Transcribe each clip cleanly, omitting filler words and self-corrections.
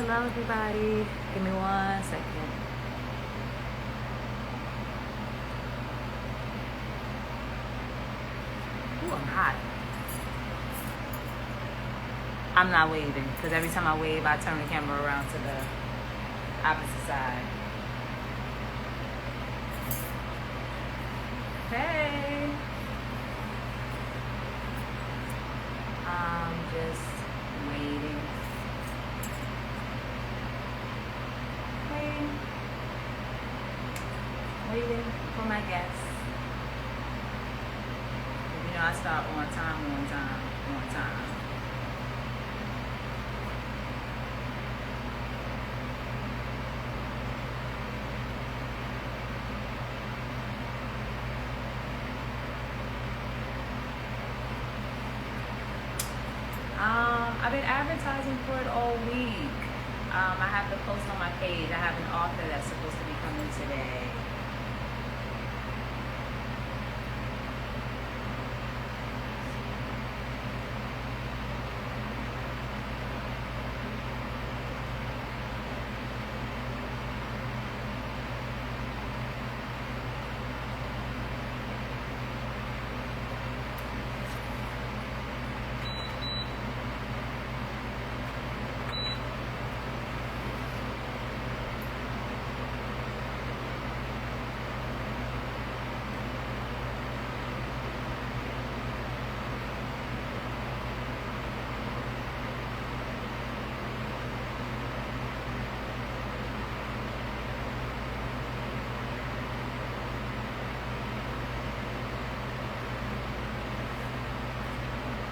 hello everybody. Give me 1 second. Ooh, I'm hot. I'm not waving because every time I wave, I turn the camera around to the opposite side. Hey. I'm just waiting. Waiting for my guests. You know, I start on time. I've been advertising for it all week. I have to post on my page. I have an author that's supposed to be coming today.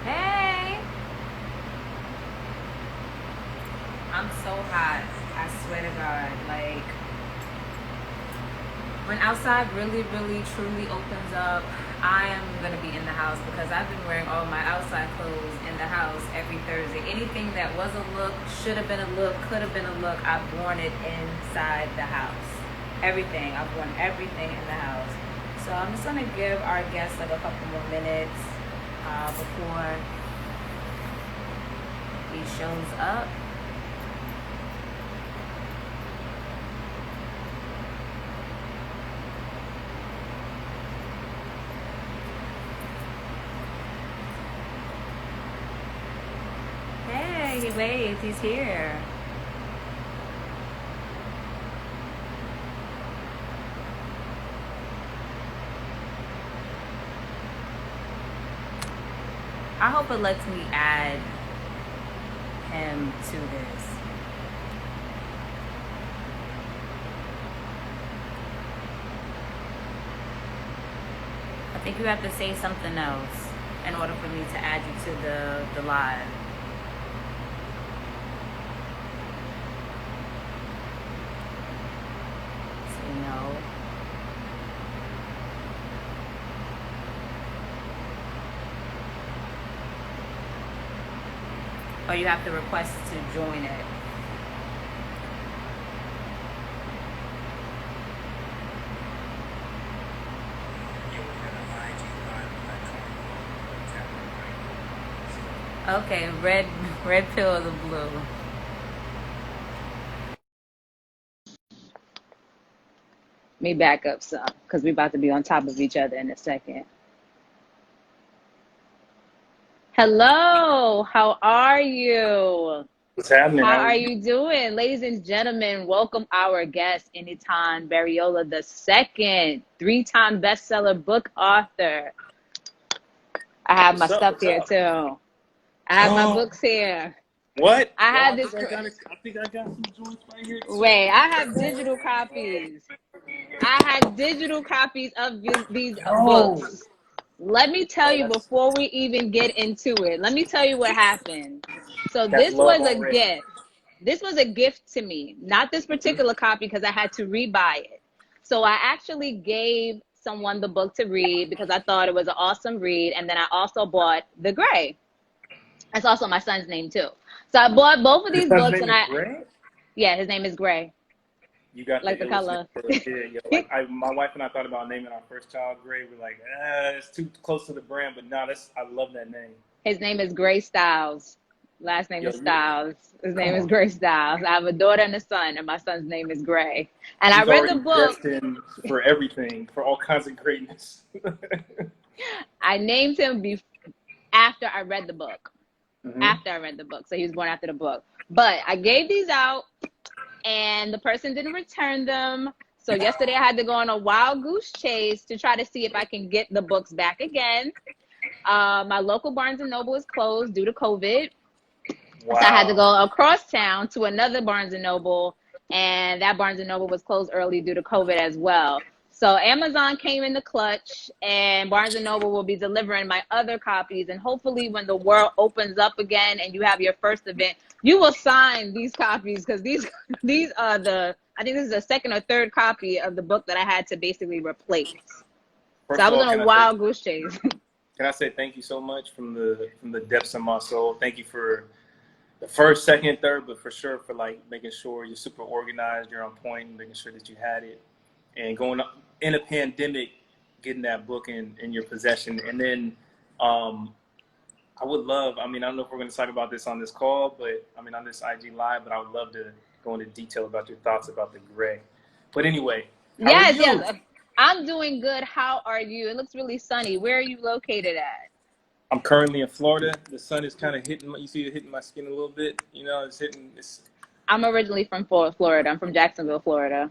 Hey! I'm so hot. I swear to God. Like, when outside really, truly opens up, I am going to be in the house because I've been wearing all my outside clothes in the house every Thursday. Anything that was a look, should have been a look, could have been a look, I've worn it inside the house. Everything. I've worn everything in the house. So I'm just going to give our guests like a couple more minutes before he shows up. Hey, he waved. He's here. I hope it lets me add him to this. I think you have to say something else in order for me to add you to the live. Say no. Or you have to request to join it. Okay, red pill or the blue. Let me back up some because we're about to be on top of each other in a second. Hello, how are you? What's happening? How are you doing? Ladies and gentlemen, welcome our guest, Enitan Bereola II, 3-time bestseller book author. I have my stuff What's here up? too. I have my books here. What? I have I this. think I got some joints right here too. Wait, I have digital copies. I have digital copies of these Yo. books. Let me tell Oh, you that's before we even get into it. Let me tell you what happened. So that's this love was a already. gift. This was a gift to me. Not this particular copy because I had to rebuy it. So I actually gave someone the book to read because I thought it was an awesome read. And then I also bought The Gray. That's also my son's name too. So I bought both of Your these son's books name and is Gray? yeah, his name is Gray, You got like the the illest name color. for a kid. Yo, like my wife and I thought about naming our first child Gray. We're like, it's too close to the brand, but no, I love that name. His name is Gray Styles. Last name Yo, is Styles. His name come is on. Gray Styles. I have a daughter and a son, and my son's name is Gray. And I He's read the already book. destined for everything, for all kinds of greatness. I named him after I read the book. Hmm. After I read the book. So he was born after the book. But I gave these out, and the person didn't return them. So yesterday I had to go on a wild goose chase to try to see if I can get the books back again. My local Barnes and Noble is closed due to COVID. So I had to Wow. go across town to another Barnes and Noble, and that Barnes and Noble was closed early due to COVID as well. So Amazon came in the clutch, and Barnes and Noble will be delivering my other copies. And hopefully, when the world opens up again and you have your first event, you will sign these copies, because these are I think this is the second or third copy of the book that I had to basically replace. So First I of was all, on a wild goose chase. can I say thank you so much from the depths of my soul? Thank you for the first, second, third, but for sure for like making sure you're super organized, you're on point, making sure that you had it, and going up in a pandemic, getting that book in your possession. And then I would love, I mean, I don't know if we're going to talk about this on this call, but I mean, on this IG Live, but I would love to go into detail about your thoughts about the gray. But anyway, how are Yes, you? yes. I'm doing good. How are you? It looks really sunny. Where are you located at? I'm currently in Florida. The sun is kind of hitting, you see it hitting my skin a little bit. You know, it's hitting, it's I'm originally from Florida. I'm from Jacksonville, Florida.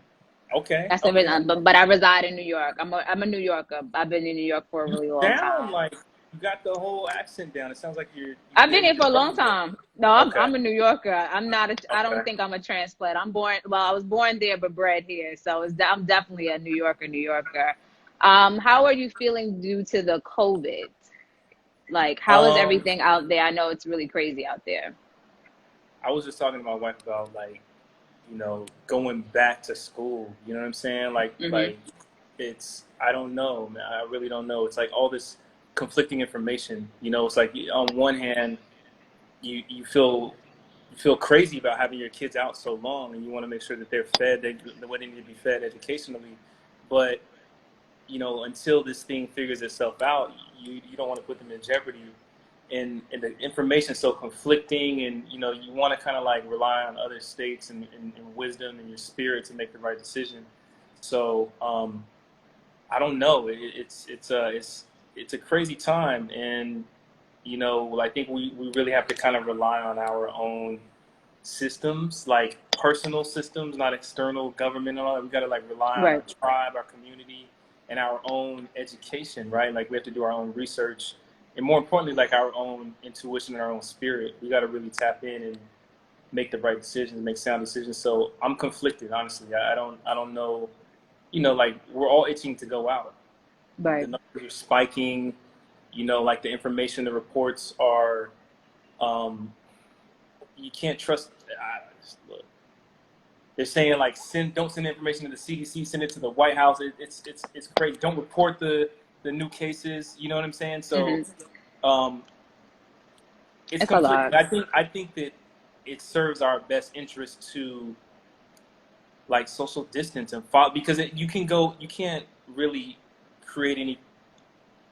okay, That's the okay. reason, but I reside in New York. I'm a New Yorker. I've been in New York for a You really long sound time. like you got the whole accent down. It sounds like you've I've been been here here for a long everywhere. time. No, Okay, I'm a New Yorker. I'm not. I don't okay. think I'm a transplant. I'm born. Well, I was born there, but bred here. So I'm definitely a New Yorker. New Yorker. How are you feeling due to the COVID? Like, how is Um, everything out there? I know it's really crazy out there. I was just talking to my wife about like, going back to school. You know what I'm saying? Hmm. It's I don't know, man. I really don't know. It's like all this conflicting information. It's like on one hand, you feel crazy about having your kids out so long, and you want to make sure that they're fed the way they need to be fed educationally. But until this thing figures itself out, you don't want to put them in jeopardy. And the information is so conflicting, and you want to kind of like rely on other states and wisdom and your spirit to make the right decision. So I don't know. It's a crazy time, and I think we really have to kind of rely on our own systems, like personal systems, not external government and all that. We got to like rely on our Right. tribe, our community, and our own education, right? Like we have to do our own research, and more importantly, like our own intuition and our own spirit. We got to really tap in and make the right decisions, make sound decisions. So I'm conflicted, honestly. I don't know. Like we're all itching to go out. The Right. numbers are spiking. Like the information, the reports are. Um, you can't trust. Look, they're saying like don't send information to the CDC, send it to the White House. It's crazy. Don't report the new cases. You know what I'm saying? So Hmm. um, it's It's a conflicting. lot. I think that it serves our best interest to like social distance and follow, because you can't really create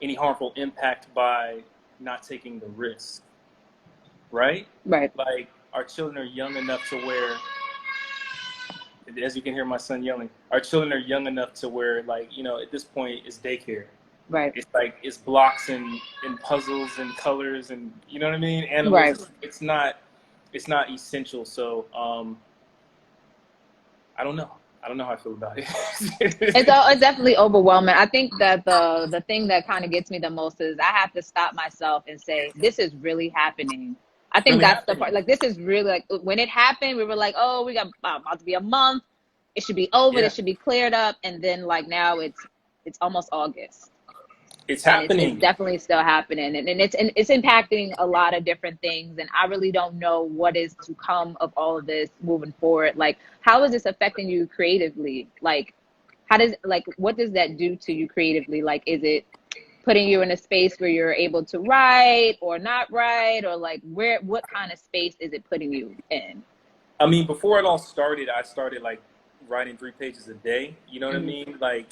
any harmful impact by not taking the risk, right? Right. Like our children are young enough to where, as you can hear my son yelling, our children are young enough to where, like, at this point it's daycare. Right. It's like it's blocks and puzzles and colors, and you know what I mean, animals. Right. It's not essential. So I don't know. I don't know how I feel about it. It's definitely overwhelming. I think that the thing that kind of gets me the most is I have to stop myself and say, this is really happening. I It's think really that's the part. happening. Like, this is really, like, when it happened, we were like, oh, we got about to be a month. It should be over. Yeah, This should be cleared up. And then, like, now it's almost August, it's and it's happening. definitely still happening, and it's impacting a lot of different things. And I really don't know what is to come of all of this moving forward. Like, how is this affecting you creatively? Like, what does that do to you creatively? Like, is it putting you in a space where you're able to write or not write, or like what kind of space is it putting you in? I mean, before it all started, I started like writing 3 pages a day. You know what I Hmm. mean? Like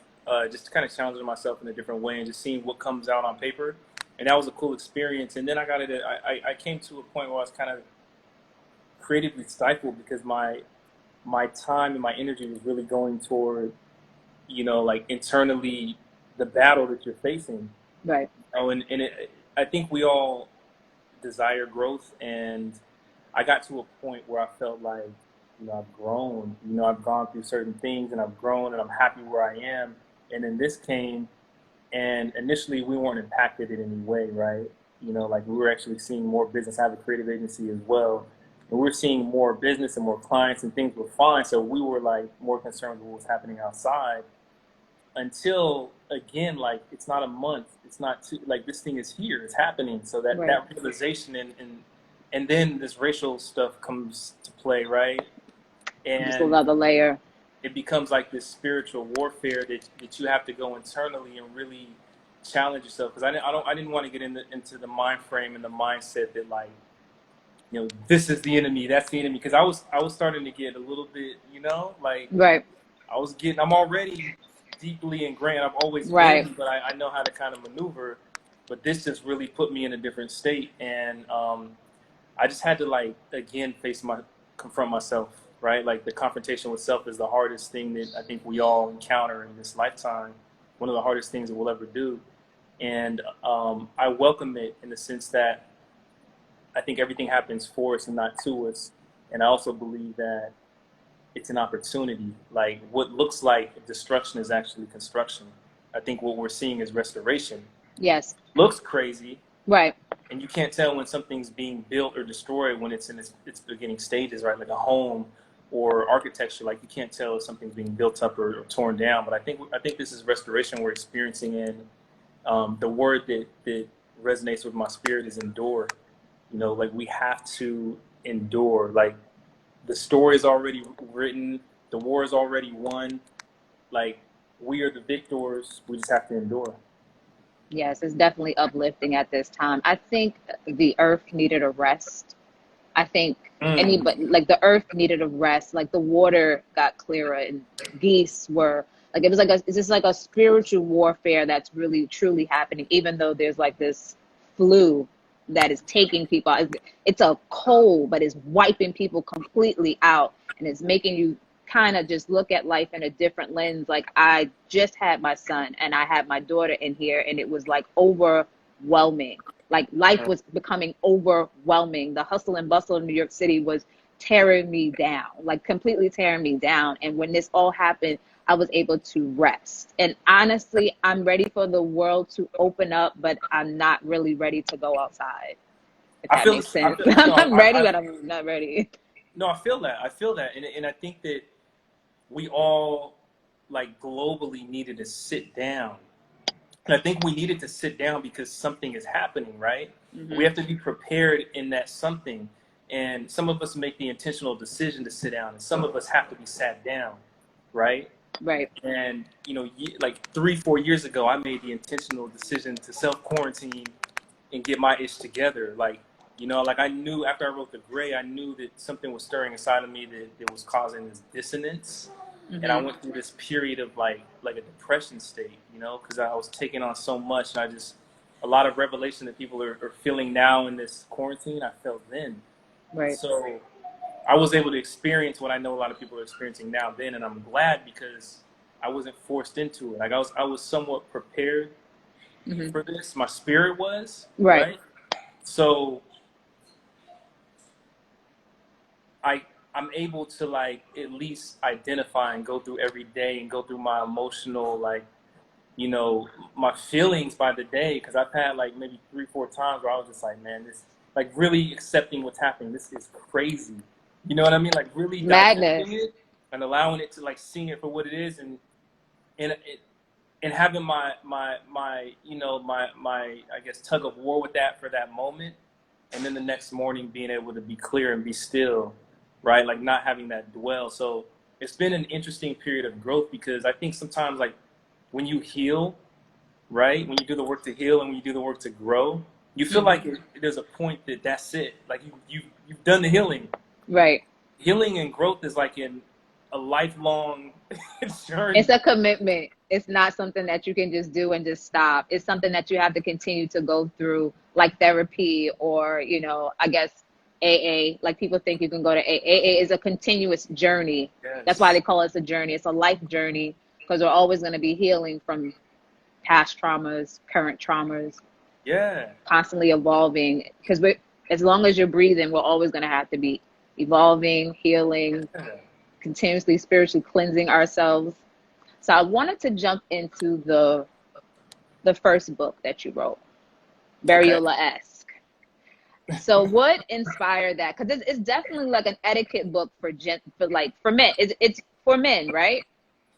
just kind of challenging myself in a different way and just seeing what comes out on paper. And that was a cool experience. And then I came to a point where I was kind of creatively stifled because my time and my energy was really going toward, like internally the battle that you're facing. Right. Oh, and I think we all desire growth, and I got to a point where I felt like, I've grown, I've gone through certain things and I've grown and I'm happy where I am. And then this came, and initially we weren't impacted in any way, right? Like we were actually seeing more business. I have a creative agency as well. And we were seeing more business and more clients and things were fine. So we were like more concerned with what was happening outside until again, like it's not a month, it's not two, like this thing is here, it's happening. So that, Right. that realization and then this racial stuff comes to play, right? Just And another layer. it becomes like this spiritual warfare that you have to go internally and really challenge yourself. Because I didn't want to get into the mind frame and the mindset that like, this is the enemy, that's the enemy. Because I was starting to get a little bit, like Right. I'm already deeply ingrained. I've always Right. been, but I know how to kind of maneuver. But this just really put me in a different state, and I just had to like again confront myself, right? Like the confrontation with self is the hardest thing that I think we all encounter in this lifetime. One of the hardest things that we'll ever do, and I welcome it in the sense that I think everything happens for us and not to us, and I also believe that it's an opportunity. Like what looks like destruction is actually construction. I think what we're seeing is restoration. Yes. Looks crazy. Right. And you can't tell when something's being built or destroyed when it's in its beginning stages, right? Like a home or architecture, like you can't tell if something's being built up or torn down. But I think this is restoration we're experiencing, and the word that resonates with my spirit is endure. Like we have to endure. Like the story is already written, the war is already won. Like we are the victors. We just have to endure. Yes, it's definitely uplifting at this time. I think the earth needed a rest. I think anybody, like the earth needed a rest. Like the water got clearer and geese were like, it's just like a spiritual warfare that's really truly happening, even though there's like this flu that is taking people out. It's a cold, but it's wiping people completely out, and it's making you kind of just look at life in a different lens. Like I just had my son and I had my daughter in here, and it was like overwhelming. Like life was becoming overwhelming. The hustle and bustle of New York City was tearing me down, like completely tearing me down. And when this all happened, I was able to rest. And honestly, I'm ready for the world to open up, but I'm not really ready to go outside. If that makes sense. I'm ready, but I'm not ready. No, I feel that. And I think that we all like globally needed to sit down. And I think we needed to sit down because something is happening, right? Mm-hmm. We have to be prepared in that something. And some of us make the intentional decision to sit down, and some of us have to be sat down, right? Right. And, like 3-4 years ago, I made the intentional decision to self-quarantine and get my ish together. Like I knew after I wrote The Gray, I knew that something was stirring inside of me that was causing this dissonance. Mm-hmm. And I went through this period of like a depression state, because I was taking on so much. And a lot of revelation that people are feeling now in this quarantine, I felt then. Right. So I was able to experience what I know a lot of people are experiencing now then. And I'm glad because I wasn't forced into it. Like I was somewhat prepared mm-hmm. for this. My spirit was. Right. So I'm able to like at least identify and go through every day and go through my emotional my feelings by the day, because I've had like maybe 3-4 times where I was just like, man, this like really accepting what's happening. This is crazy. You know what I mean? Like really digesting it and allowing it to like seeing it for what it is, and having my I guess tug of war with that for that moment, and then the next morning being able to be clear and be still. Right? Like not having that dwell. So it's been an interesting period of growth, because I think sometimes like when you heal, right? When you do the work to heal and when you do the work to grow, you feel mm-hmm. like there's a point that's it. Like you've done the healing. Right. Healing and growth is like in a lifelong journey. It's a commitment. It's not something that you can just do and just stop. It's something that you have to continue to go through, like therapy, or, I guess AA. Like people think you can go to AA. AA is a continuous journey. That's why Yes. they call it a journey. It's a life journey because we're always going to be healing from past traumas, current traumas, Yeah. constantly evolving. Because we, as long as you're breathing, we're always going to have to be evolving, healing, Yeah. continuously spiritually cleansing ourselves. So I wanted to jump into the first book that you wrote, Okay. Bereola-esque. So what inspired that? Because it's definitely like an etiquette book for for men. It's for men, right?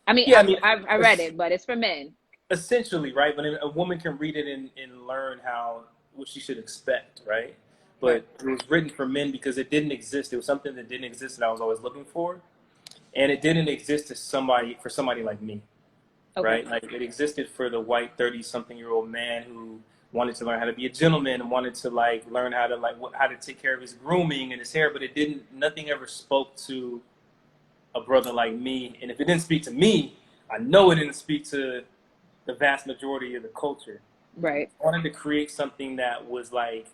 I mean, Yeah, I mean, I read it, but it's for men. essentially, right? But a woman can read it and learn what she should expect, right? Right. But it was written for men because it didn't exist. It was something that didn't exist that I was always looking for, and it didn't exist for somebody like me, Okay. right? Like it existed for the white 30-something-year-old man who wanted to learn how to be a gentleman and wanted to like learn how to how to take care of his grooming and his hair, but it didn't. Nothing ever spoke to a brother like me, and if it didn't speak to me, I know it didn't speak to the vast majority of the culture. Right. I wanted to create something that was like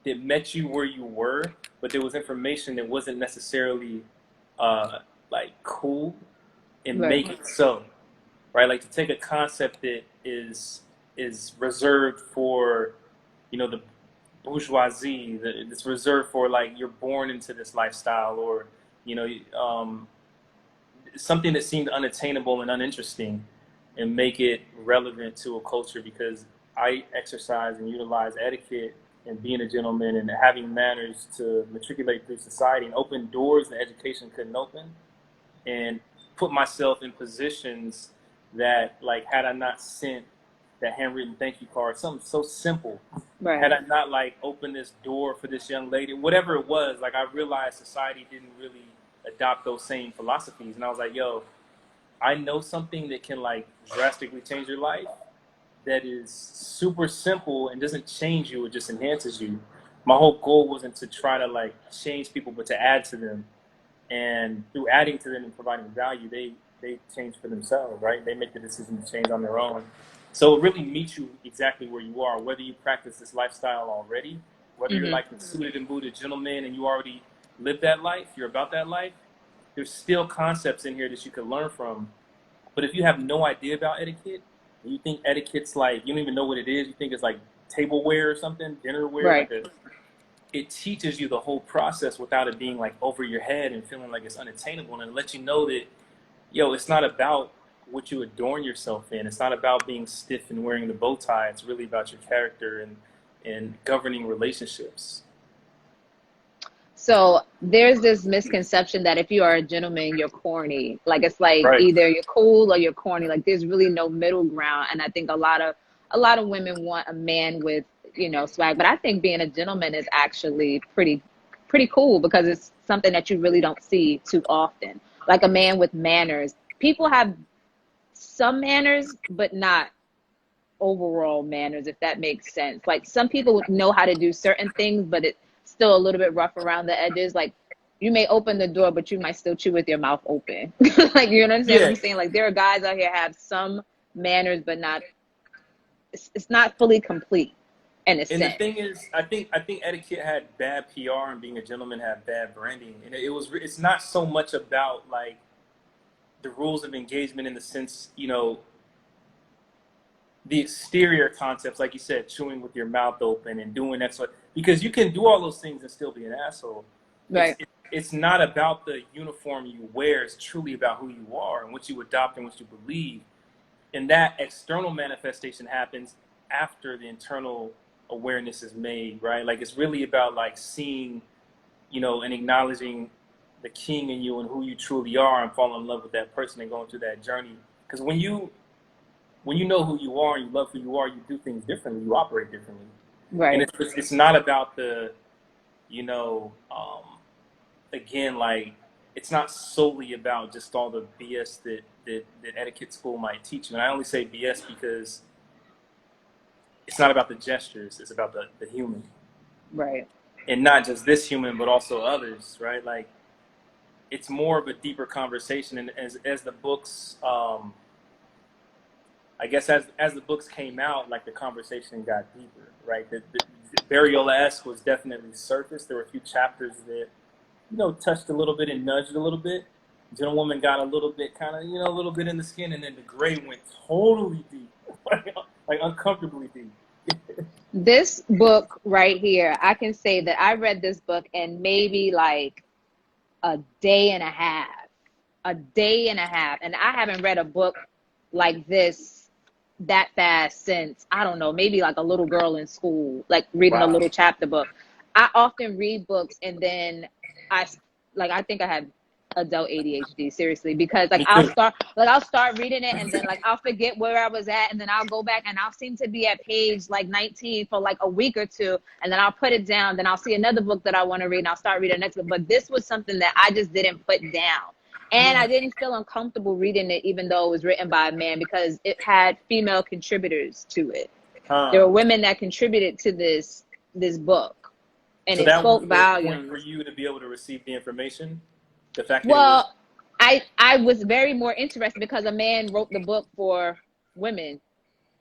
that met you where you were, but there was information that wasn't necessarily like cool and Right. make it so, right? Like to take a concept that is reserved for, the bourgeoisie, that's reserved for like you're born into this lifestyle, or you know, um, something that seemed unattainable and uninteresting, and make it relevant to a culture, because I exercise and utilize etiquette and being a gentleman and having manners to matriculate through society and open doors that education couldn't open, and put myself in positions that, like, had I not sent that handwritten thank you card, something so simple, Right. had I not like opened this door for this young lady, whatever it was, like I realized society didn't really adopt those same philosophies, and I was like, yo, I know something that can like drastically change your life, that is super simple and doesn't change you, it just enhances you. My whole goal wasn't to try to like change people, but to add to them. And through adding to them and providing value, they change for themselves, right? They make the decision to change on their own. So it really meets you exactly where you are, whether you practice this lifestyle already, whether you're Mm-hmm. like a suited and booted gentleman and you already live that life, you're about that life. There's still concepts in here that you can learn from. But if you have no idea about etiquette, and you think etiquette's like, you don't even know what it is, you think it's like tableware or something, dinnerware, Right. like it teaches you the whole process without it being like over your head and feeling like it's unattainable, and it lets you know that, yo, it's not about what you adorn yourself in. It's not about being stiff and wearing the bow tie. It's really about your character and governing relationships. So there's this misconception that if you are a gentleman, you're corny. Like it's like Right. either you're cool or you're corny. Like there's really no middle ground. And I think a lot of women want a man with, swag. But I think being a gentleman is actually pretty cool because it's something that you really don't see too often. Like a man with manners. People have some manners, but not overall manners, if that makes sense. Like some people know how to do certain things, but it's still a little bit rough around the edges. Like you may open the door, but you might still chew with your mouth open. Like you understand what Yeah. I'm saying? Like there are guys out here have some manners, but not. It's not fully complete in a And the sense. thing is, I think etiquette had bad PR and being a gentleman had bad branding. And it's not so much about like the rules of engagement in the sense, the exterior concepts, like you said, chewing with your mouth open and doing that sort, because you can do all those things and still be an asshole. It's Right. it's not about the uniform you wear. It's truly about who you are and what you adopt and what you believe. And that external manifestation happens after the internal awareness is made, right? Like it's really about like seeing, and acknowledging the king in you and who you truly are, and falling in love with that person and going through that journey. Because when you know who you are and you love who you are, you do things differently, you operate differently. And Right. it's not about the, you know, again, like, it's not solely about just all the BS that etiquette school might teach you. And I only say BS because it's not about the gestures, it's about the human. Right. And not just this human, but also others, right? Like, it's more of a deeper conversation. And as the books, I guess as the books came out, like the conversation got deeper, right? Bereola-esque was definitely surfaced. There were a few chapters that, touched a little bit and nudged a little bit. Gentlewoman got a little bit kind of, a little bit in the skin, and then the gray went totally deep, like uncomfortably deep. This book right here, I can say that I read this book in maybe like a day and a half. And I haven't read a book like this that fast since, I don't know, maybe like a little girl in school, like reading a Wow. little chapter book. I often read books and then I think I have adult ADHD, seriously, because like I'll start reading it and then like I'll forget where I was at, and then I'll go back and I'll seem to be at page like 19 for like a week or two, and then I'll put it down, then I'll see another book that I want to read and I'll start reading the next book. But this was something that I just didn't put down. And I didn't feel uncomfortable reading it, even though it was written by a man, because it had female contributors to it. There were women that contributed to this book, and so it that spoke was volumes. for you to be able to receive the information. The fact that Well, I was very more interested because a man wrote the book for women.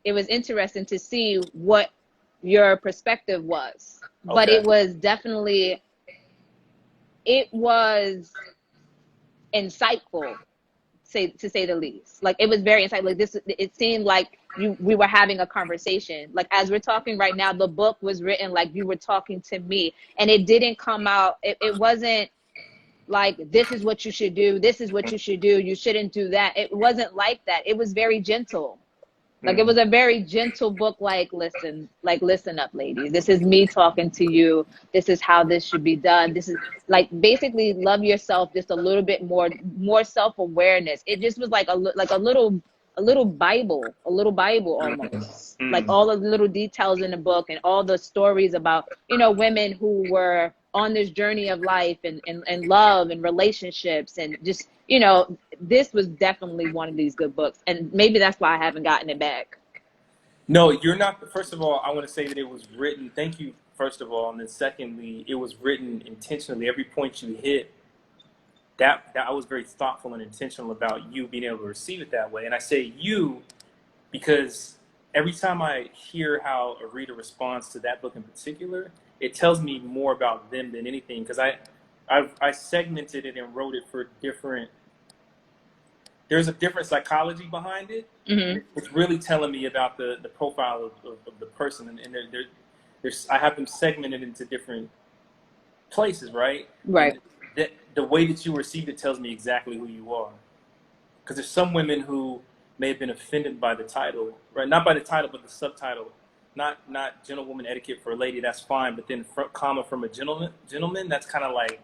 It was interesting to see what your perspective was, but it was definitely, it was insightful, to say the least. Like, it was very insightful. Like, this, it seemed like we were having a conversation. Like, as we're talking right now, the book was written like you were talking to me, and it didn't come out. It wasn't like, this is what you should do, this is what you should do, you shouldn't do that. It wasn't like that. It was very gentle. Like, it was a very gentle book. Like, listen up, ladies. This is me talking to you. This is how this should be done. This is like, basically, love yourself just a little bit more self-awareness. It just was like a little Bible almost. Like, all the little details in the book and all the stories about, women who were on this journey of life and love and relationships, and just, this was definitely one of these good books, and maybe that's why I haven't gotten it back. No, you're not. First of all, I want to say that it was written. Thank you, first of all, and then secondly, it was written intentionally. Every point you hit, that I was very thoughtful and intentional about you being able to receive it that way. And I say you because every time I hear how a reader responds to that book in particular, it tells me more about them than anything, because I segmented it and wrote it for different. There's a different psychology behind it. Mm-hmm. It's really telling me about the profile of the person, and there's I have them segmented into different places, right? Right. And the way that you receive it tells me exactly who you are. Because there's some women who may have been offended by the title, right? Not by the title, but the subtitle. Not gentlewoman etiquette for a lady, that's fine, but then comma from a gentleman, that's kind of like,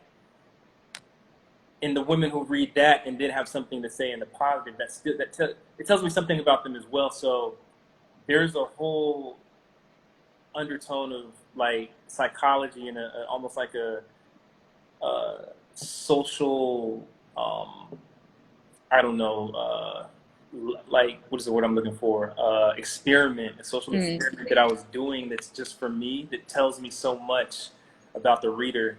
and the women who read that and then have something to say in the positive, it tells me something about them as well. So there's a whole undertone of like psychology and almost like a social, I don't know, like, what is the word I'm looking for? Experiment, a social experiment that I was doing that's just for me, that tells me so much about the reader.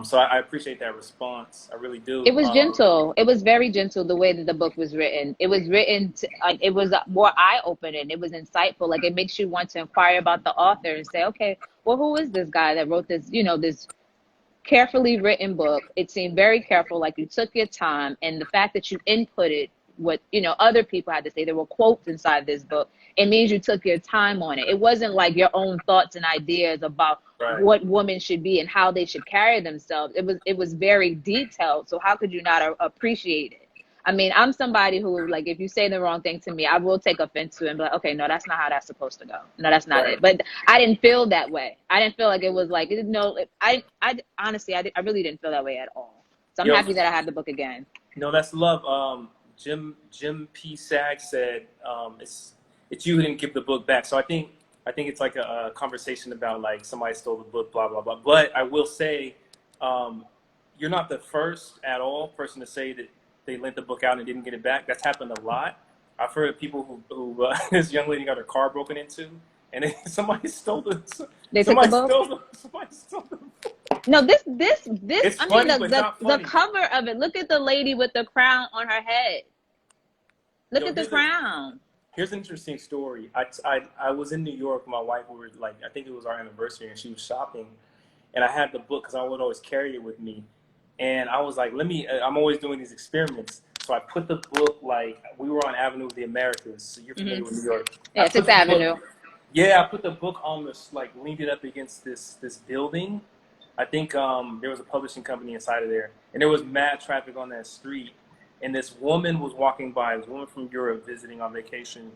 So I appreciate that response. I really do. It was gentle. It was very gentle, the way that the book was written. It was written like, it was more eye-opening. It was insightful. Like, it makes you want to inquire about the author and say, okay, well, who is this guy that wrote this, this carefully written book? It seemed very careful, like you took your time, and the fact that you inputted what other people had to say. There were quotes inside this book. It means you took your time on it. It wasn't like your own thoughts and ideas about what women should be and how they should carry themselves. It was very detailed. So how could you not appreciate it? I mean, I'm somebody who, like, if you say the wrong thing to me, I will take offense to it and be like, okay, no, that's not how that's supposed to go. No, that's not it. But I didn't feel that way. I didn't feel like it was like, I honestly, I really didn't feel that way at all. So I'm happy that I have the book again. No, that's love. Jim P. Sag said, it's you who didn't give the book back. So I think it's like a conversation about like somebody stole the book, blah, blah, blah. But I will say, you're not the first at all person to say that they lent the book out and didn't get it back. That's happened a lot. I've heard of people who this young lady got her car broken into, and somebody stole the. Somebody stole the book. No, this. It's I funny, mean, but not funny. the cover of it. Look at the lady with the crown on her head. Look at the crown. Here's an interesting story. I was in New York with my wife. We were like, I think it was our anniversary, and she was shopping, and I had the book because I would always carry it with me. And I was like, I'm always doing these experiments. So I put the book, like, we were on Avenue of the Americas. So you're familiar with New York. Yeah, Sixth Avenue. Yeah, I put the book on this, like, leaned it up against this building. I think there was a publishing company inside of there. And there was mad traffic on that street. And this woman was walking by, this woman from Europe visiting on vacation.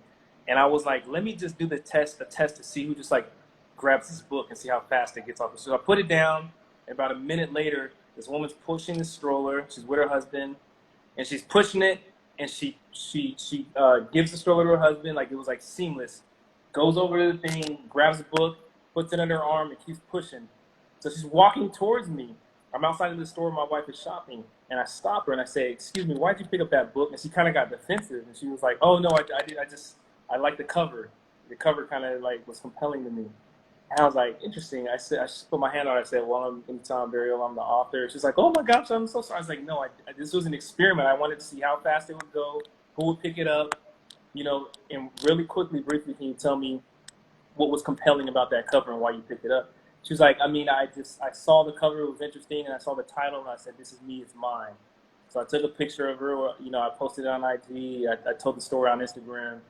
And I was like, let me just do a test to see who just, like, grabs this book and see how fast it gets off. So I put it down, and about a minute later, this woman's pushing the stroller. She's with her husband, and she's pushing it, and she gives the stroller to her husband, like it was like seamless. Goes over to the thing, grabs the book, puts it under her arm, and keeps pushing. So she's walking towards me. I'm outside of the store. My wife is shopping, and I stop her and I say, "Excuse me, why'd you pick up that book?" And she kind of got defensive, and she was like, "Oh no, I like the cover. The cover kind of like was compelling to me." And I was like, interesting. I just put my hand on it. I said, well, I'm Enitan Bereola. I'm the author. She's like, oh my gosh, I'm so sorry. I was like, no, this was an experiment. I wanted to see how fast it would go, who would pick it up, you know, and really quickly, briefly, can you tell me what was compelling about that cover and why you picked it up? She was like, I mean, I saw the cover, it was interesting, and I saw the title, and I said, this is me, it's mine. So I took a picture of her, you know, I posted it on IG, I told the story on Instagram,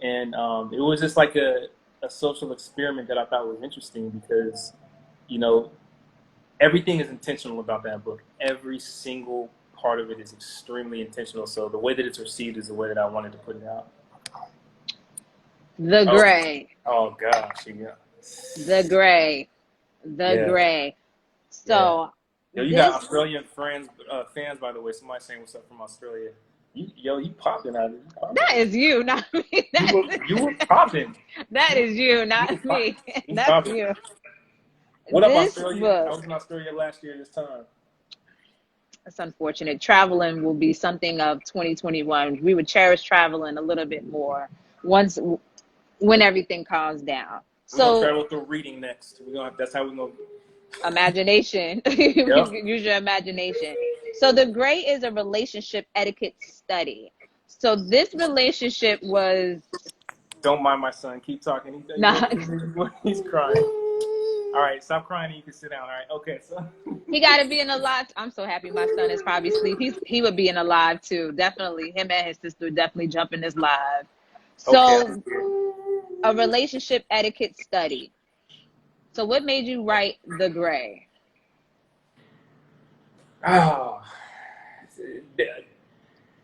and it was just like a social experiment that I thought was interesting because, you know, everything is intentional about that book. Every single part of it is extremely intentional. So the way that it's received is the way that I wanted to put it out. The gray. Oh gosh, yeah. The gray. The gray. So Yo, you got Australian fans, by the way. Somebody saying what's up from Australia. You popping out of it. That is you, not me. You were popping. That is you, not me. That's popping. you. What up, Australia? I was in Australia last year this time. It's unfortunate. Traveling will be something of 2021. We would cherish traveling a little bit more when everything calms down. We're gonna travel through reading next. That's how we're gonna. Imagination. Yep. Use your imagination. So the gray is a relationship etiquette study. So this relationship was. Don't mind my son. Keep talking. He's crying. All right, stop crying and you can sit down. All right, okay. So he got to be in a live. I'm so happy my son is probably asleep. He would be in a live too. Definitely, him and his sister would definitely jump in this live. So, a relationship etiquette study. So, what made you write The Gray? Oh,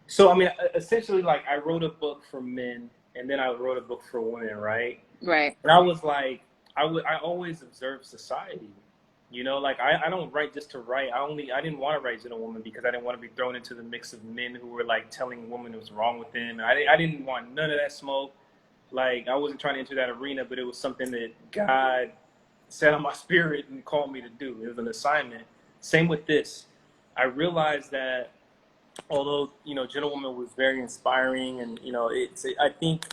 so I mean, essentially, like I wrote a book for men, and then I wrote a book for women, right? Right. And I was like, I always observe society, you know, like I don't write just to write. I didn't want to write Gentlewoman because I didn't want to be thrown into the mix of men who were like telling women what was wrong with them. And I didn't want none of that smoke. Like I wasn't trying to enter that arena, but it was something that God set on my spirit and called me to do. It was an assignment. Same with this. I realized that although, you know, Gentlewoman was very inspiring and, you know, I think,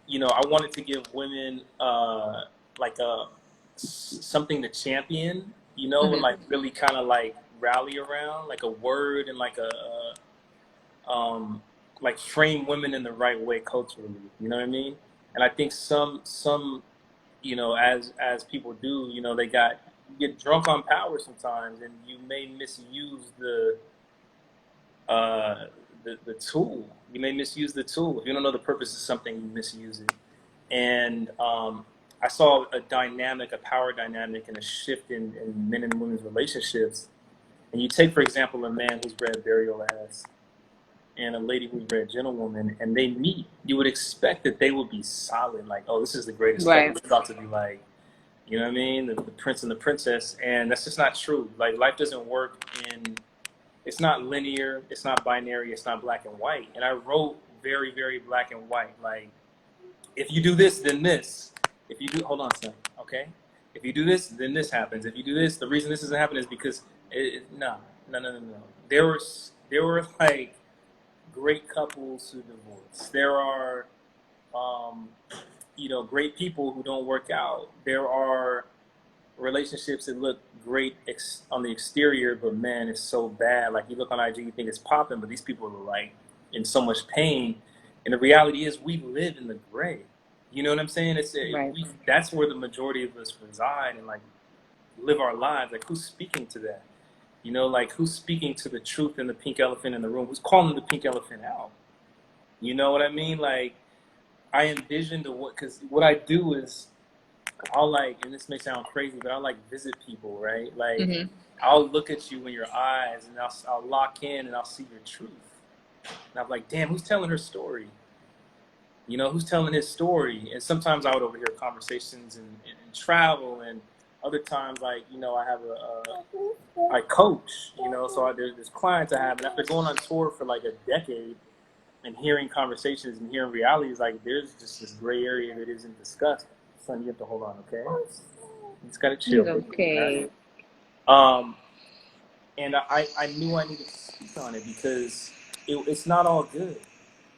you know, I wanted to give women like something to champion, you know, and like really kind of like rally around, like a word and like like frame women in the right way culturally, you know what I mean? And I think some you know, as people do, you know, they get drunk on power sometimes, and you may misuse the tool. You may misuse the tool. If you don't know the purpose of something, you misuse it. And I saw a power dynamic, and a shift in men and women's relationships. And you take, for example, a man who's read Bereola and a lady who's read Gentlewoman, and they meet. You would expect that they would be solid, like, oh, this is the greatest couple. It's about to be like, you know what I mean, the prince and the princess. And that's just not true. Like, life doesn't work it's not linear, it's not binary, it's not black and white. And I wrote very, very black and white. Like, if you do this, then this. If you do, hold on a second, okay? If you do this, then this happens. If you do this, the reason this doesn't happen is because, no. There were like great couples who divorce. There are, you know, great people who don't work out. There are relationships that look great on the exterior, but man, it's so bad. Like you look on IG, you think it's popping, but these people are like in so much pain. And the reality is we live in the gray. You know what I'm saying? Right. That's where the majority of us reside and like live our lives. Like, who's speaking to that? You know, like, who's speaking to the truth in the pink elephant in the room? Who's calling the pink elephant out? You know what I mean? Like, I envision because what I do is I'll like, and this may sound crazy, but I like visit people, right? Like, Mm-hmm. I'll look at you in your eyes and I'll lock in and I'll see your truth. And I'm like, damn, who's telling her story? You know, who's telling his story? And sometimes I would overhear conversations and travel, and other times, like, you know, I have I coach, you know, so there's clients I have, and after going on tour for like a decade and hearing conversations and hearing realities, like, there's just this gray area that isn't discussed. Son, you have to hold on, okay? You just gotta chill. He's okay. And I knew I needed to speak on it because it's not all good.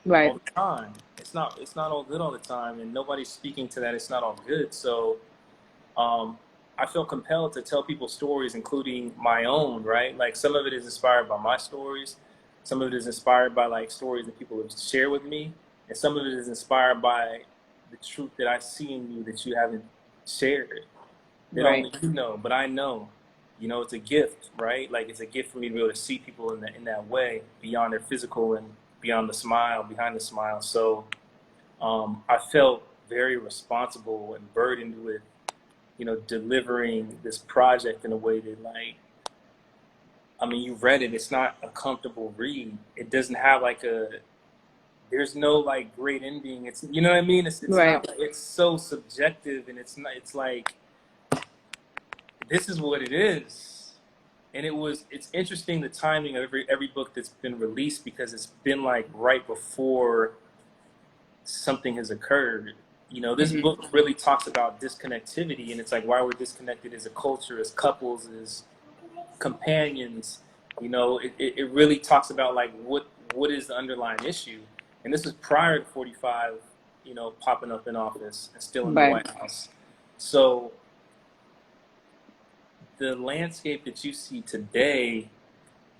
Right. All the time. It's not all good all the time, and nobody's speaking to that. It's not all good. So I feel compelled to tell people stories, including my own, right? Like, some of it is inspired by my stories. Some of it is inspired by like stories that people have shared with me. And some of it is inspired by the truth that I see in you that you haven't shared. That Right. only you know, but I know. You know, it's a gift, right? Like, it's a gift for me to be able to see people in that way, beyond their physical and beyond the smile, behind the smile. So I felt very responsible and burdened with, you know, delivering this project in a way that, like, I mean, you've read it. It's not a comfortable read. It doesn't have like there's no like great ending. It's, you know what I mean? It's Right. not, it's so subjective, and it's not, it's like, this is what it is. And it's interesting, the timing of every book that's been released, because it's been like right before something has occurred. You know, this book really talks about disconnectivity, and it's like why we're disconnected as a culture, as couples, as companions. You know, it really talks about like what is the underlying issue. And this is prior to 45, you know, popping up in office and still in the White House. So the landscape that you see today,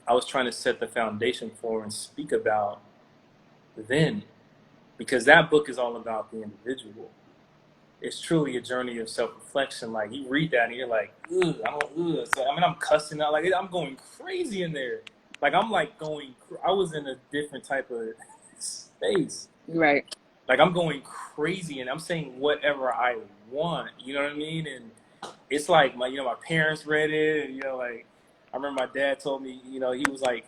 I was trying to set the foundation for and speak about then, because that book is all about the individual. It's truly a journey of self-reflection. Like, you read that and you're like, ugh, So, I mean, I'm cussing out, like, I'm going crazy in there. Like, I'm like I was in a different type of space. Right. Like, I'm going crazy and I'm saying whatever I want, you know what I mean? And it's like, my parents read it, and, you know, like, I remember my dad told me, you know, he was like,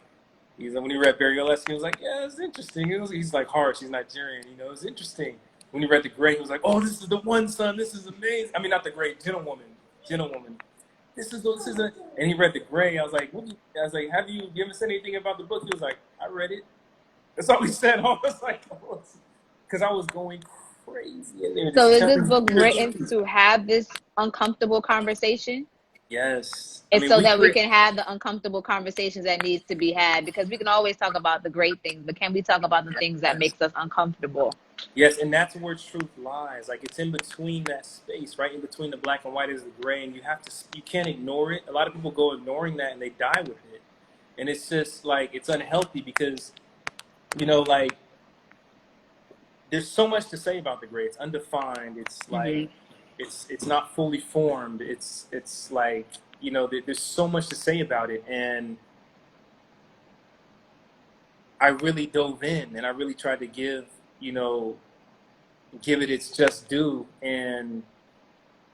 when he read Bereola, he was like, yeah, it's interesting. He's like, harsh, he's Nigerian, you know, it's interesting. When he read The Great, he was like, oh, this is the one, son, this is amazing. I mean, not The Great, Gentlewoman. And he read The Great. I was like, have you ever said anything about the book? He was like, I read it. That's all he said. I was like, because I was going crazy in there. So is this book written to have this uncomfortable conversation? Yes. It's so that we can have the uncomfortable conversations that needs to be had, because we can always talk about the great things, but can we talk about the things that makes us uncomfortable? Yes, and that's where truth lies. Like, it's in between that space, right? In between the black and white is the gray, and you can't ignore it. A lot of people go ignoring that and they die with it. And it's just like, it's unhealthy because, you know, like, there's so much to say about the gray. It's undefined. It's like, it's not fully formed. It's like, you know, there's so much to say about it. And I really dove in and I really tried to give it its just due, and,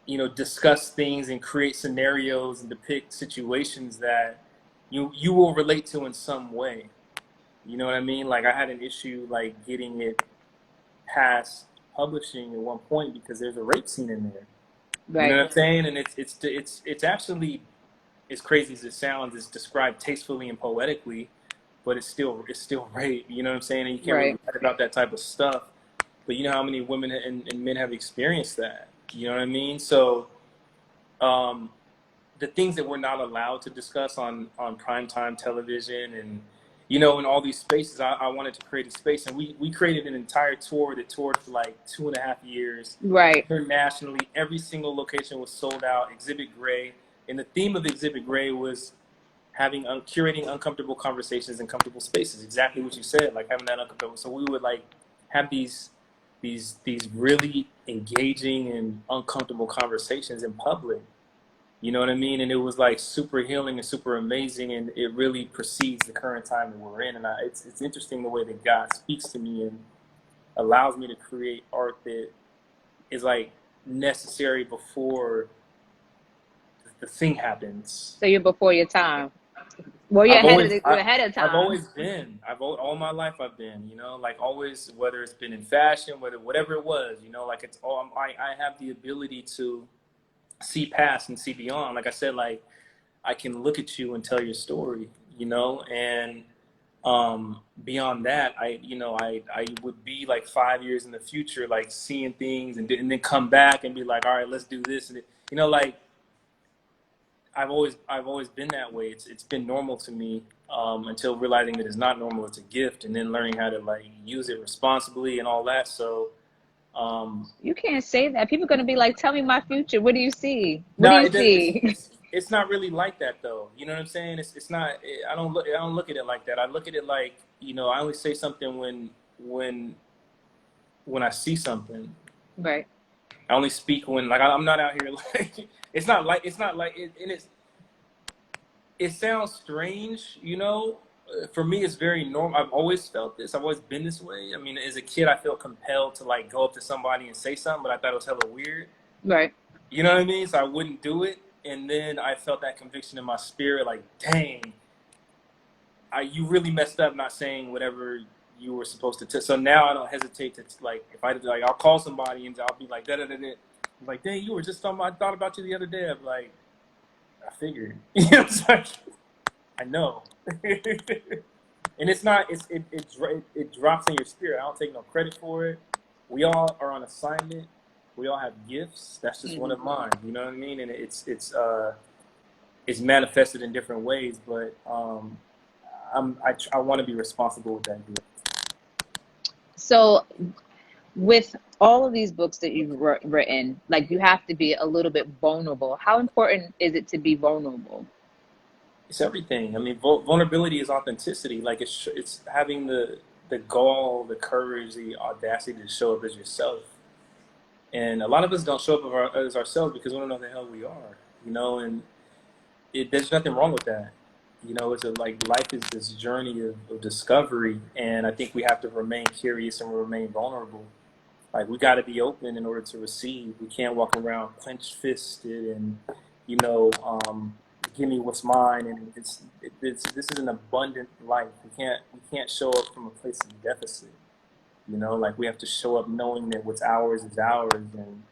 you know, discuss things and create scenarios and depict situations that you will relate to in some way. You know what I mean? Like, I had an issue like getting it past publishing at one point because there's a rape scene in there. Right. You know what I'm saying? And it's actually, as crazy as it sounds, it's described tastefully and poetically, but it's still rape. You know what I'm saying? And you can't really write about that type of stuff. But you know how many women and men have experienced that. You know what I mean? So the things that we're not allowed to discuss on primetime television and, you know, in all these spaces, I wanted to create a space. And we created an entire tour that toured for like 2.5 years. Right. Internationally, every single location was sold out. Exhibit Gray. And the theme of Exhibit Gray was curating uncomfortable conversations in comfortable spaces. Exactly what you said, like having that uncomfortable. So we would like have these really engaging and uncomfortable conversations in public. You know what I mean? And it was like super healing and super amazing, and it really precedes the current time that we're in. And it's interesting the way that God speaks to me and allows me to create art that is like necessary before the thing happens. So you're before your time. Well, you're ahead of I've time. always been. All my life I've been. You know, like always, whether it's been in fashion, whatever it was. You know, like it's all. I have the ability to see past and see beyond. Like I said, like I can look at you and tell your story. You know, and beyond that, I would be like 5 years in the future, like seeing things and then come back and be like, all right, let's do this. And you know, like I've always been that way. It's been normal to me until realizing that it's not normal. It's a gift, and then learning how to like use it responsibly and all that. So You can't say that. People are gonna be like, "Tell me my future. What do you see? What do no, you see?" it's not really like that though. You know what I'm saying? It's not. I don't look at it like that. I look at it like, you know, I only say something when I see something. Right. I only speak when like I'm not out here like it's not like it, and it sounds strange, you know. For me, it's very normal. I've always felt this. I've always been this way. I mean, as a kid, I felt compelled to like go up to somebody and say something, but I thought it was hella weird. Right. You know what I mean? So I wouldn't do it. And then I felt that conviction in my spirit, like, dang, you really messed up not saying whatever you were supposed to. So now I don't hesitate to like, if I like, I'll call somebody and I'll be like, da da da da. I'm like, dang, you were just talking about, I thought about you the other day. I'm like, I figured. You know, it's like, I know. And it's not. It drops in your spirit. I don't take no credit for it. We all are on assignment. We all have gifts. That's just one of mine. You know what I mean? And it's manifested in different ways. But I want to be responsible with that gift. So, with all of these books that you've written, like you have to be a little bit vulnerable. How important is it to be vulnerable? It's everything. I mean, vulnerability is authenticity. Like it's having the gall, the courage, the audacity to show up as yourself. And a lot of us don't show up as ourselves because we don't know who the hell we are, you know. And there's nothing wrong with that, you know. It's like life is this journey of discovery, and I think we have to remain curious and remain vulnerable. Like we got to be open in order to receive. We can't walk around clenched fisted and, you know, give me what's mine. And this is an abundant life. We can't show up from a place of deficit. You know, like we have to show up knowing that what's ours is ours. And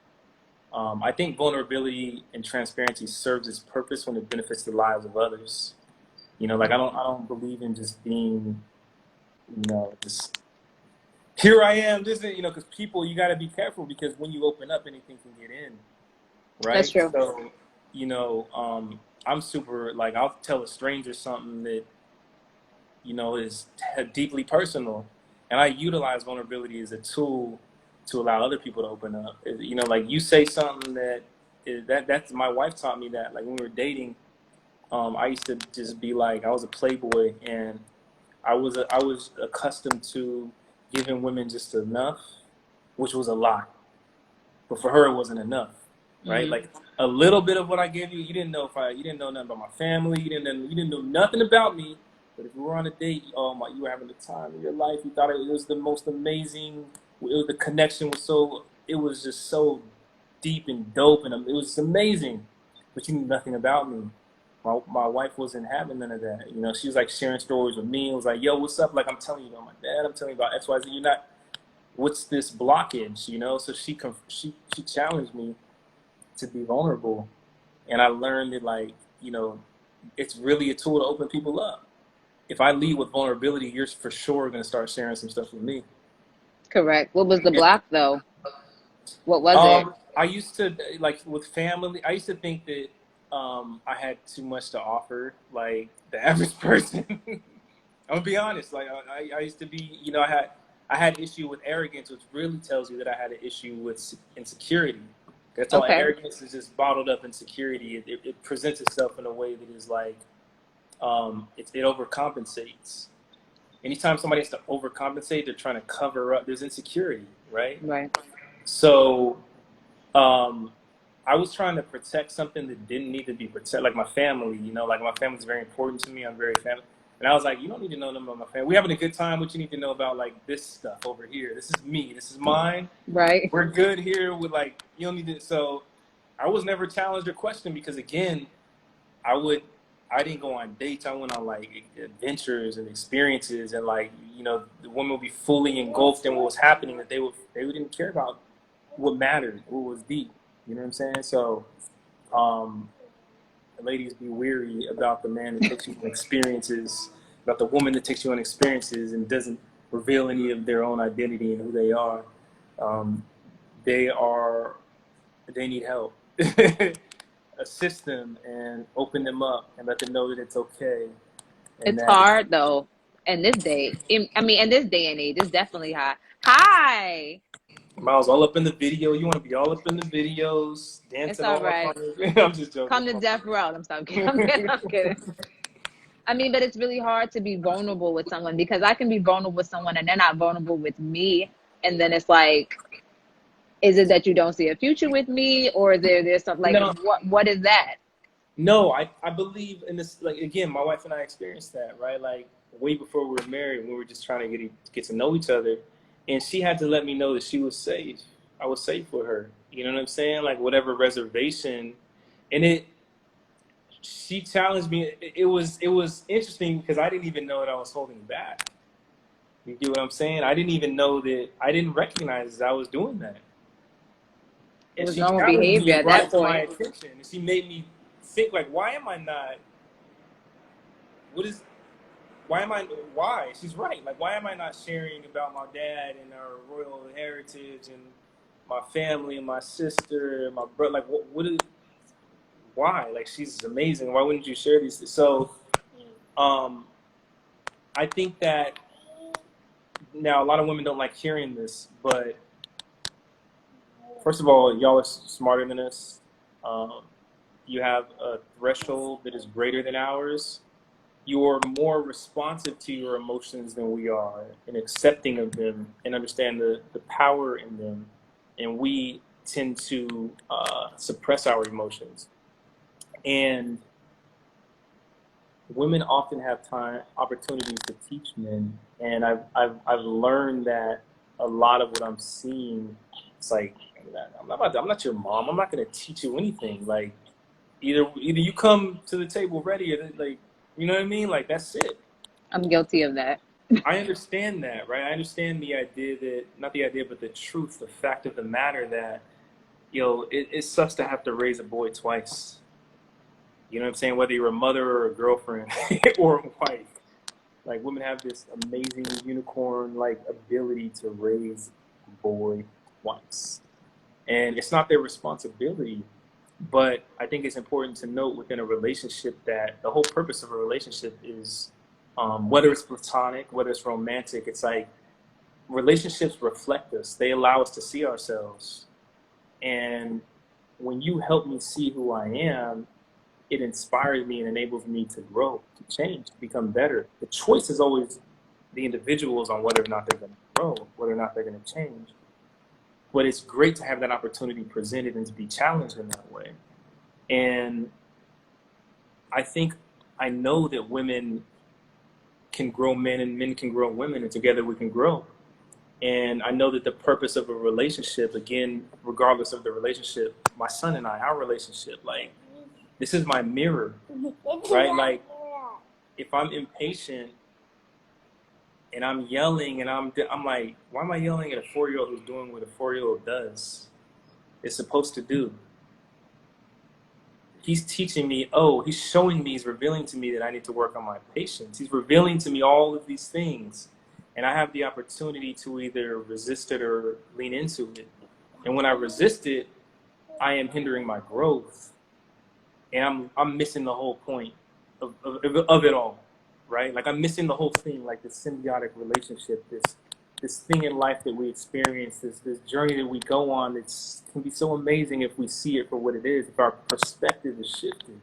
I think vulnerability and transparency serves its purpose when it benefits the lives of others. You know, like I don't believe in just being, you know, just here I am. This is, you know, because people, you got to be careful because when you open up, anything can get in, right? That's true. So, you know, I'm super like I'll tell a stranger something that, you know, is deeply personal. And I utilize vulnerability as a tool to allow other people to open up. You know, like you say something that's my wife taught me that. Like when we were dating, I used to just be like, I was a playboy, and I was accustomed to giving women just enough, which was a lot. But for her, it wasn't enough, right? Mm-hmm. Like a little bit of what I gave you, you didn't know nothing about my family, you didn't know nothing about me. But if we were on a date, you were having the time of your life. You thought it was the most amazing. The connection it was just so deep and dope, and it was amazing. But you knew nothing about me. My wife wasn't having none of that. You know, she was like sharing stories with me. It was like, yo, what's up? Like I'm telling you about my dad. I'm telling you about X, Y, Z. You're not. What's this blockage? You know. So she challenged me to be vulnerable, and I learned that, like, you know, it's really a tool to open people up. If I lead with vulnerability, you're for sure going to start sharing some stuff with me. Correct. What was the block though? What was it? I used to, like with family, I used to think that I had too much to offer, like the average person. I'm gonna be honest. Like I used to be, you know, I had issue with arrogance, which really tells you that I had an issue with insecurity. That's all. Okay. Arrogance is just bottled up insecurity. It presents itself in a way that is like, it overcompensates. anytime somebody has to overcompensate, they're trying to cover up. There's insecurity, right? Right. So I was trying to protect something that didn't need to be protected, like my family. You know, like my family's very important to me. I'm very family. And I was like, you don't need to know nothing about my family. We're having a good time. What you need to know about, like, this stuff over here. This is me. This is mine. Right. We're good here with, like, you don't need to. So I was never challenged or questioned because, again, I didn't go on dates. I went on, like, adventures and experiences. And, like, you know, the women would be fully engulfed in what was happening, that they didn't care about what mattered, what was deep. You know what I'm saying? So, ladies, be weary about the man that takes you on experiences, about the woman that takes you on experiences and doesn't reveal any of their own identity and who they are. They need help. Assist them and open them up and let them know that it's okay. And It's that hard though. In this day, in this day and age, it's definitely hard. Hi. Miles, all up in the video. You want to be all up in the videos, It's dancing all all up right. on it. I'm just joking. Come to death row. I'm sorry. I'm kidding. I'm kidding. I mean, but it's really hard to be vulnerable with someone because I can be vulnerable with someone and they're not vulnerable with me. And then it's like, is it that you don't see a future with me, or is there's stuff like No, what is that? no, I believe in this. Like, again, my wife and I experienced that, right? Like, way before we were married, we were just trying to get to know each other, and she had to let me know that she was safe. I was safe with her. You know what I'm saying? Like, whatever reservation, and she challenged me. It was interesting because I didn't even know that I was holding back. You get what I'm saying? I didn't even know that. I didn't recognize that I was doing that. It And was she normal challenged me behavior and at brought that it to my point. attention. And she made me think, like, why am I not? Why? She's right. Like, why am I not sharing about my dad and our royal heritage and my family and my sister and my brother? Like, why? Like, she's amazing. Why wouldn't you share these things? So, I think that now a lot of women don't like hearing this, but first of all, y'all are smarter than us. You have a threshold that is greater than ours. You're more responsive to your emotions than we are and accepting of them and understand the power in them. And we tend to suppress our emotions. And women often have opportunities to teach men. And I've learned that a lot of what I'm seeing, it's like, I'm not your mom. I'm not going to teach you anything. Like, either you come to the table ready or, like, you know what I mean? Like, that's it. I'm guilty of that. I understand that, right? I understand the idea that, not the idea, but the truth, the fact of the matter that, it sucks to have to raise a boy twice. You know what I'm saying? Whether you're a mother or a girlfriend or a wife. Like, women have this amazing unicorn-like ability to raise a boy twice. And it's not their responsibility. But I think it's important to note within a relationship that the whole purpose of a relationship is, whether it's platonic, whether it's romantic, it's like relationships reflect us. They allow us to see ourselves. And when you help me see who I am, it inspires me and enables me to grow, to change, to become better. The choice is always the individuals on whether or not they're going to grow, whether or not they're going to change. But it's great to have that opportunity presented and to be challenged in that way. And I know that women can grow men and men can grow women, and together we can grow. And I know that the purpose of a relationship, again, regardless of the relationship, my son and I, our relationship, like, this is my mirror, right? Like, if I'm impatient and I'm yelling and I'm like, why am I yelling at a 4-year-old who's doing what a 4-year-old does? Is supposed to do. He's teaching me, he's showing me, he's revealing to me that I need to work on my patience. He's revealing to me all of these things. And I have the opportunity to either resist it or lean into it. And when I resist it, I am hindering my growth. And I'm missing the whole point of it all, right? Like, I'm missing the whole thing, like this symbiotic relationship, this thing in life that we experience, this journey that we go on. It can be so amazing if we see it for what it is, if our perspective is shifted.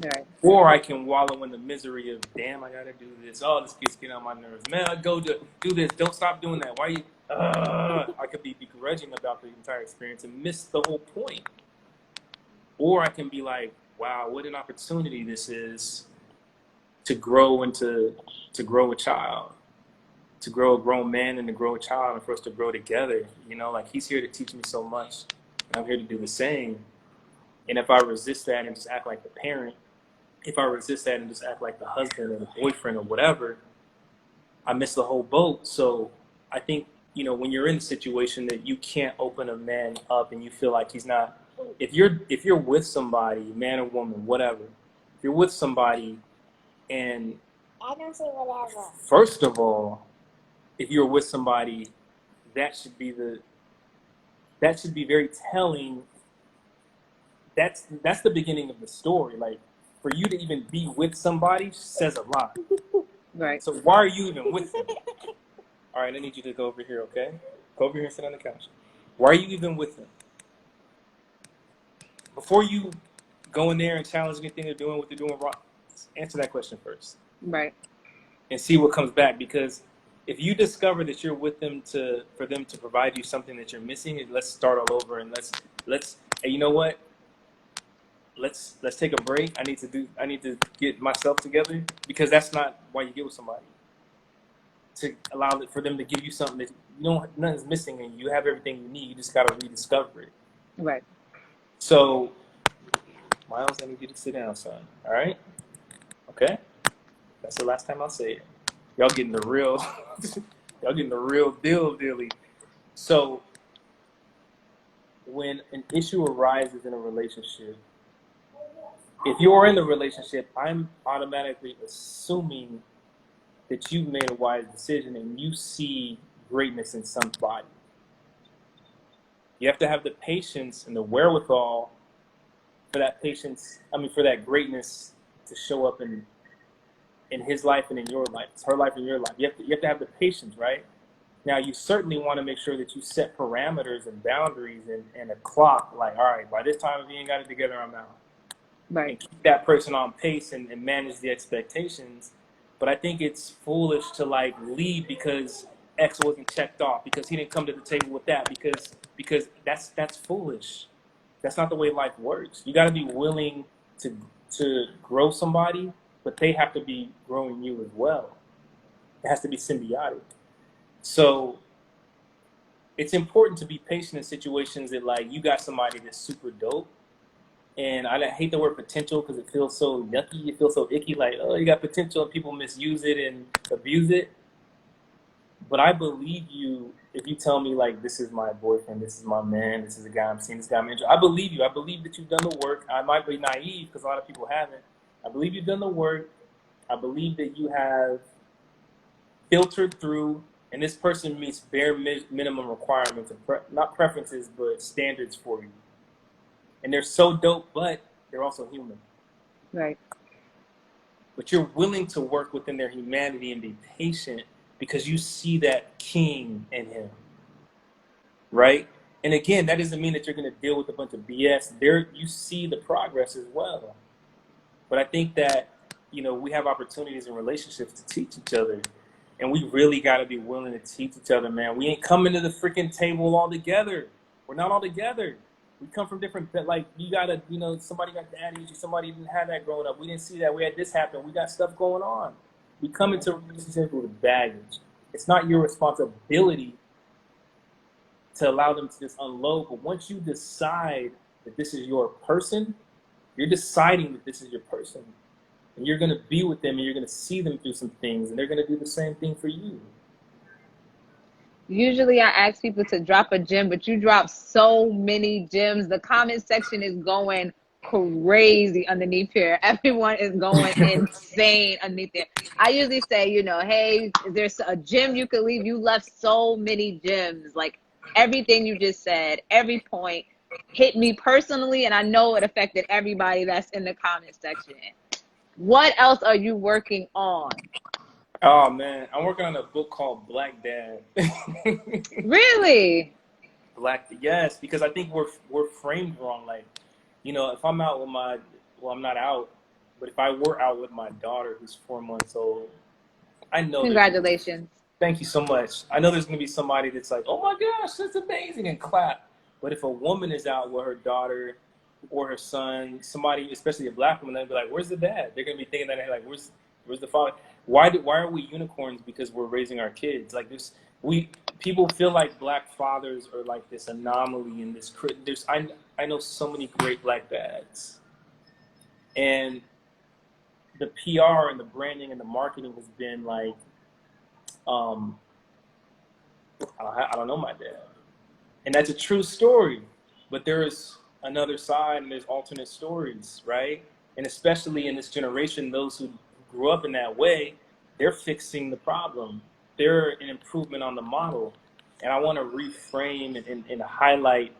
Right. Or I can wallow in the misery of, damn, I gotta do this. Oh, this kid's getting on my nerves. Man, I go do this. Don't stop doing that. Why you? I could be begrudging about the entire experience and miss the whole point. Or I can be like, wow, what an opportunity this is to grow to grow a child, to grow a grown man and to grow a child, and for us to grow together. You know, like he's here to teach me so much, and I'm here to do the same. And if I resist that and just act like the parent, if I resist that and just act like the husband or the boyfriend or whatever, I miss the whole boat. So I think, you know, when you're in a situation that you can't open a man up and you feel like he's not, if you're with somebody, man or woman, whatever, if you're with somebody and I don't say whatever. first of all, if you're with somebody, that should be very telling. That's the beginning of the story. Like, for you to even be with somebody says a lot. Right. So why are you even with them? All right, I need you to go over here, okay? Go over here and sit on the couch. Why are you even with them? Before you go in there and challenge anything they're doing, what they're doing wrong, answer that question first. Right. And see what comes back. Because if you discover that you're with them for them to provide you something that you're missing, let's start all over and let's hey, you know what? Let's take a break. I need to get myself together, because that's not why you get with somebody. To allow for them to give you something that nothing's missing and you have everything you need. You just gotta rediscover it. Right. So, Miles, I need you to sit down, son. All right? Okay? That's the last time I'll say it. Y'all getting the real deal, dealy. So, when an issue arises in a relationship, if you're in the relationship, I'm automatically assuming that you've made a wise decision and you see greatness in somebody. You have to have the patience and the wherewithal for that greatness to show up in his life and in your life. It's her life and your life. You have to have the patience, right? Now, you certainly want to make sure that you set parameters and boundaries and a clock. Like, all right, by this time, if you ain't got it together, I'm out. Right. And keep that person on pace and manage the expectations. But I think it's foolish to like leave because X wasn't checked off, because he didn't come to the table with that, because that's foolish. That's not the way life works. You got to be willing to grow somebody, but they have to be growing you as well. It has to be symbiotic. So it's important to be patient in situations that like you got somebody that's super dope. And I hate the word potential because it feels so yucky. It feels so icky. Like, oh, you got potential and people misuse it and abuse it. But I believe you if you tell me, like, this is my boyfriend, this is my man, this is the guy I'm seeing, this guy I'm interested in. I believe you. I believe that you've done the work. I might be naive because a lot of people haven't. I believe you've done the work. I believe that you have filtered through, and this person meets bare minimum requirements, not preferences, but standards for you. And they're so dope, but they're also human. Right. But you're willing to work within their humanity and be patient because you see that king in him, right? And again, that doesn't mean that you're going to deal with a bunch of BS. There, you see the progress as well. But I think that, we have opportunities in relationships to teach each other. And we really got to be willing to teach each other, man. We ain't coming to the freaking table all together. We're not all together. We come from different, like, you got to, somebody got daddy issues, somebody didn't have that growing up. We didn't see that. We had this happen. We got stuff going on. We come into relationships with baggage. It's not your responsibility to allow them to just unload. But once you decide that this is your person, you're deciding that this is your person. And you're going to be with them and you're going to see them through some things. And they're going to do the same thing for you. Usually I ask people to drop a gem, but you drop so many gems. The comment section is going crazy underneath here. Everyone is going insane underneath there. I usually say, hey, there's a gem you could leave. You left so many gems. Like, everything you just said, every point hit me personally, and I know it affected everybody that's in the comment section. What else are you working on? Oh, man. I'm working on a book called Black Dad. Really? Yes, because I think we're framed wrong. Like, if I'm out with I'm not out, But if I were out with my daughter, who's 4 months old, I know there's gonna be, Congratulations. thank you so much. I know there's gonna be somebody that's like, oh my gosh, that's amazing, and clap. But if a woman is out with her daughter or her son, somebody, especially a black woman, they'll be like, where's the dad? They're gonna be thinking that, like, where's the father? Why are we unicorns? Because we're raising our kids. Like this, people feel like black fathers are like this anomaly and this. I know so many great black dads, and the PR and the branding and the marketing has been like, um, I don't know my dad, and that's a true story. But there is another side, and there's alternate stories, right? And especially in this generation, those who grew up in that way, they're fixing the problem. They're an improvement on the model. And I want to reframe and highlight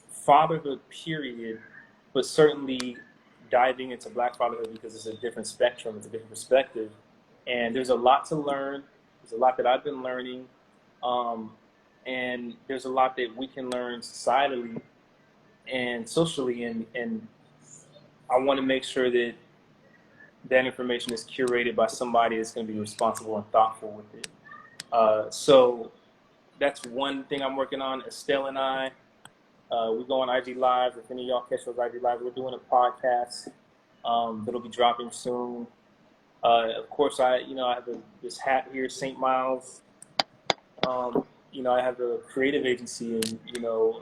fatherhood, period, but certainly diving into black fatherhood because it's a different spectrum, it's a different perspective. And there's a lot to learn. There's a lot that I've been learning. And there's a lot that we can learn societally and socially. And I want to make sure that that information is curated by somebody that's going to be responsible and thoughtful with it. So that's one thing I'm working on. Estelle and I, we go on IG Live. If any of y'all catch those IG Lives, we're doing a podcast that'll be dropping soon. Of course, I have this hat here, St. Miles. I have a creative agency, and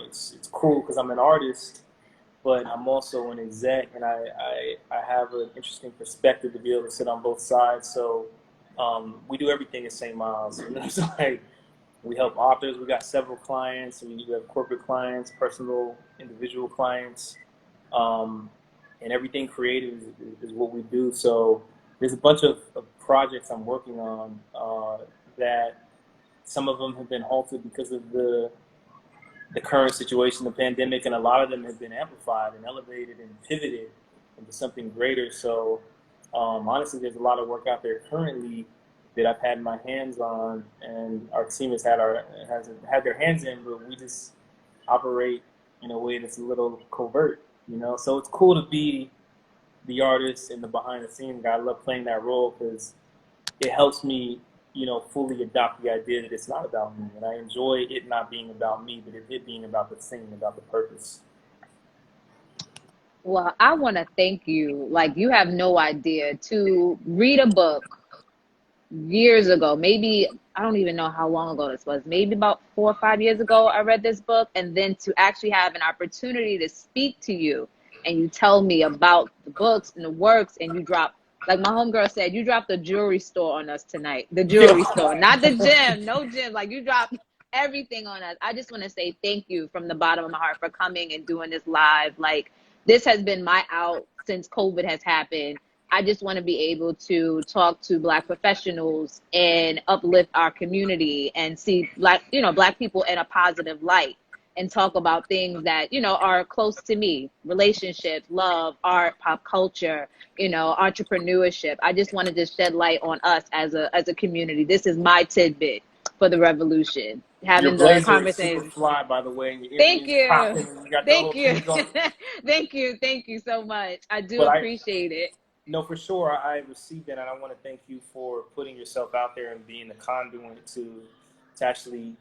it's cool because I'm an artist, but I'm also an exec, and I have an interesting perspective to be able to sit on both sides. So we do everything at St. Miles. It's like we help authors. We got several clients. We have corporate clients, personal, individual clients, and everything creative is what we do. So there's a bunch of projects I'm working on that some of them have been halted because of the current situation, the pandemic, and a lot of them have been amplified and elevated and pivoted into something greater. So honestly, there's a lot of work out there currently that I've had my hands on, and our team has had their hands in, but we just operate in a way that's a little covert, So it's cool to be the artist and the behind the scenes guy. I love playing that role because it helps me, fully adopt the idea that it's not about me, and I enjoy it not being about me, but it being about the thing, about the purpose. Well, I want to thank you. Like, you have no idea. To read a book years ago, maybe, I don't even know how long ago this was, maybe about 4 or 5 years ago, I read this book, and then to actually have an opportunity to speak to you and you tell me about the books and the works, and you drop, like my homegirl said, you dropped the jewelry store on us tonight. The jewelry store, not the gym, no gym. Like, you dropped everything on us. I just want to say thank you from the bottom of my heart for coming and doing this live. Like, this has been my out since COVID has happened. I just want to be able to talk to Black professionals and uplift our community and see Black people in a positive light, and talk about things that, are close to me: relationships, love, art, pop culture, entrepreneurship. I just wanted to shed light on us as a community. This is my tidbit for the revolution. Your Having the blazer is super conversation. fly, by the way, and your Thank earrings you. popping, and you got the Thank little you. things on. Thank you so much. I do But appreciate it. no, for sure, I received that, and I want to thank you for putting yourself out there and being the conduit to actually,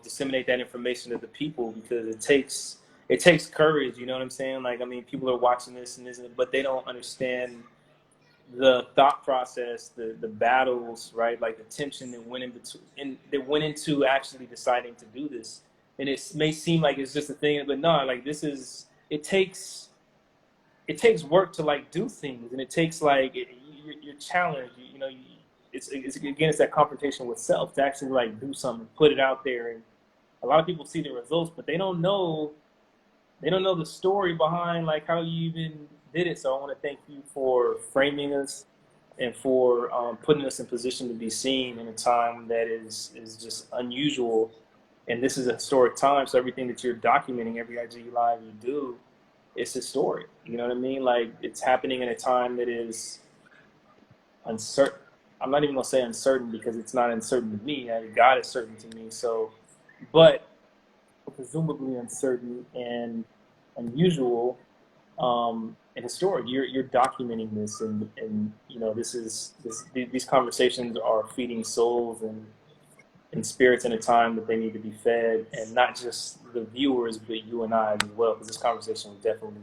disseminate that information to the people, because it takes courage. You know what I'm saying? Like, I mean, people are watching this but they don't understand the thought process, the battles, right? Like the tension that went into actually deciding to do this. And it may seem like it's just a thing, but no, like it takes work to like do things, and it takes like you're challenged. It's that confrontation with self to actually like do something, put it out there. And a lot of people see the results, but they don't know the story behind like how you even did it. So I want to thank you for framing us and for putting us in position to be seen in a time that is just unusual. And this is a historic time, so everything that you're documenting, every IG Live you do, it's historic. You know what I mean? Like, it's happening in a time that is uncertain. I'm not even gonna say uncertain because it's not uncertain to me. God is certain to me. So, but presumably uncertain and unusual. and historic. You're documenting this, and you know, these conversations are feeding souls and spirits in a time that they need to be fed, and not just the viewers, but you and I as well. Because this conversation was definitely,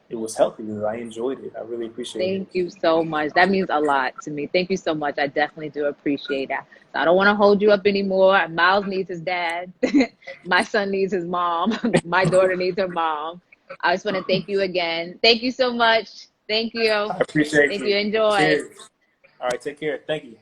it was healthy. I enjoyed it. I really appreciate it. Thank you so much. That means a lot to me. Thank you so much. I definitely do appreciate that. So I don't want to hold you up anymore. Miles needs his dad. My son needs his mom. My daughter needs her mom. I just want to thank you again. Thank you so much. Thank you. I appreciate Thank you. you. Enjoy. Cheers. All right, take care. Thank you.